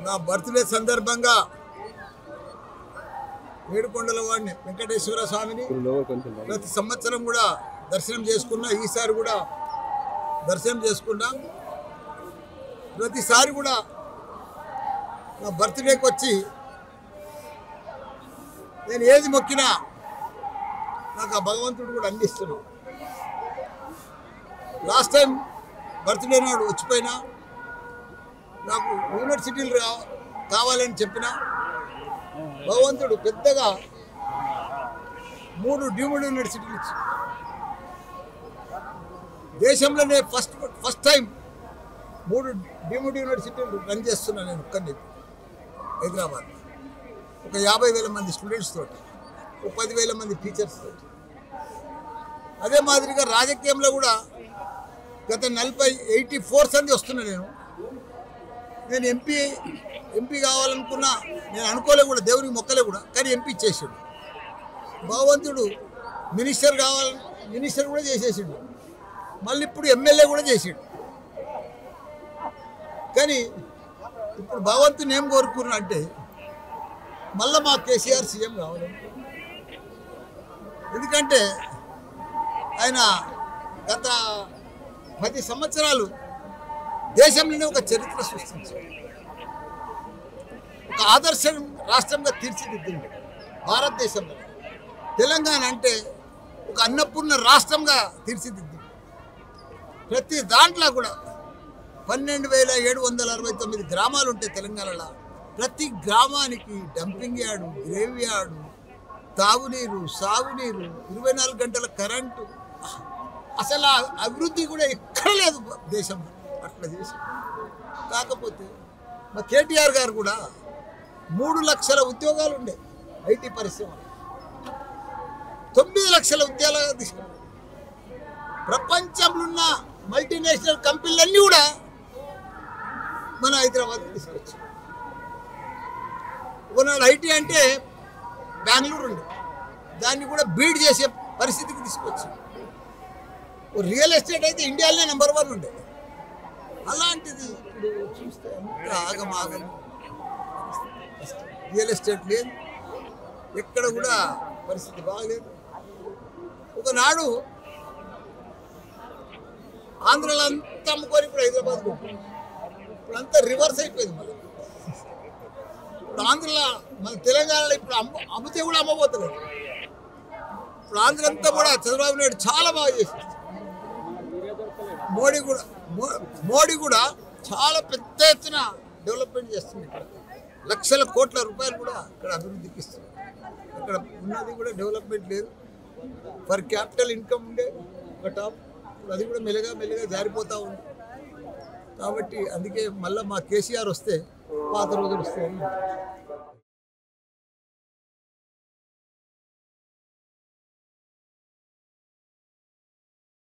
నా బర్త్డే సందర్భంగా ఏడుకొండల వాడిని వెంకటేశ్వర స్వామిని ప్రతి సంవత్సరం కూడా దర్శనం చేసుకున్నా. ఈసారి కూడా దర్శనం చేసుకున్నా. ప్రతిసారి కూడా నా బర్త్డేకి వచ్చి నేను ఏది మొక్కినా నాకు ఆ భగవంతుడు కూడా అందిస్తున్నాడు. లాస్ట్ టైం బర్త్డే నాడు వచ్చిపోయినా నాకు యూనివర్సిటీలు కావాలని చెప్పిన భగవంతుడు పెద్దగా 3 డీమ్డ్ యూనివర్సిటీలు ఇచ్చి దేశంలోనే ఫస్ట్ టైం 3 డీమ్డ్ యూనివర్సిటీలు రన్ చేస్తున్నా నేను ఒక్కరిని హైదరాబాద్. ఒక 50,000 మంది స్టూడెంట్స్ తోటి, ఒక 10,000 మంది టీచర్స్ తోటి. అదే మాదిరిగా రాజకీయంలో కూడా గత 84 సంది వస్తున్నా. నేను ఎంపీ కావాలనుకున్నా. నేను అనుకోలే కూడా, దేవునికి మొక్కలే కూడా, కానీ ఎంపీ చేసాడు భగవంతుడు. మినిస్టర్ కూడా చేసేసాడు. మళ్ళీ ఇప్పుడు ఎమ్మెల్యే కూడా చేసాడు. కానీ ఇప్పుడు భగవంతుని ఏం కోరుకున్నా అంటే మళ్ళీ మా కేసీఆర్ సీఎం కావాలి. ఎందుకంటే ఆయన గత 10 సంవత్సరాలు దేశంలోనే ఒక చరిత్ర సృష్టించాడు. ఒక ఆదర్శ రాష్ట్రంగా తీర్చిదిద్దింది భారతదేశంలో. తెలంగాణ అంటే ఒక అన్నపూర్ణ రాష్ట్రంగా తీర్చిదిద్దింది. ప్రతి దాంట్లో కూడా 12,769 గ్రామాలు ఉంటాయి తెలంగాణలో. ప్రతి గ్రామానికి డంపింగ్ యార్డు, గ్రేవ్ యార్డు, తాగునీరు, సాగునీరు, 24 గంటల కరెంటు. అసలు అభివృద్ధి కూడా ఎక్కడ లేదు దేశంలో. అట్లా చేసి కాకపోతే మా కేటీఆర్ గారు కూడా 3 లక్షల ఉద్యోగాలు ఉండే ఐటీ పరిశ్రమ, 9 లక్షల ఉద్యోగాలు తీసుకున్నారు. ప్రపంచంలో ఉన్న మల్టీనేషనల్ కంపెనీలన్నీ కూడా మన హైదరాబాద్ తీసుకొచ్చారు. ఒకనాడు ఐటీ అంటే బెంగళూరు ఉండే, దాన్ని కూడా బీడ్ చేసే పరిస్థితికి తీసుకొచ్చారు. రియల్ ఎస్టేట్ అయితే ఇండియాలోనే నెంబర్ 1 ఉండే. అలాంటిది ఇప్పుడు చూస్తే అంత ఆగమాగం. రియల్ ఎస్టేట్ లేదు, ఎక్కడ కూడా పరిస్థితి బాగలేదు. ఒకనాడు ఆంధ్రలో అంతా అమ్ముకొని ఇప్పుడు హైదరాబాద్ పోతుంది. ఇప్పుడు అంతా రివర్స్ అయిపోయింది. మళ్ళీ ఇప్పుడు ఆంధ్రలో మన తెలంగాణలో ఇప్పుడు అమ్మితే కూడా అమ్మబోతున్నారు. ఇప్పుడు ఆంధ్ర అంతా కూడా చంద్రబాబు నాయుడు చాలా బాగా చేసేది. మోడీ కూడా చాలా పెద్ద ఎత్తున డెవలప్మెంట్ చేస్తుంది. ఇక్కడ లక్షల కోట్ల రూపాయలు కూడా ఇక్కడ అభివృద్ధికి ఇస్తుంది. ఇక్కడ ఉన్నది కూడా డెవలప్మెంట్ లేదు. పర్ క్యాపిటల్ ఇన్కమ్ ఉండే ఒక టాప్, అది కూడా మెల్లగా జారిపోతూ ఉంది. కాబట్టి అందుకే మళ్ళీ మా కేసీఆర్ వస్తే పాత రోజులు వస్తాయని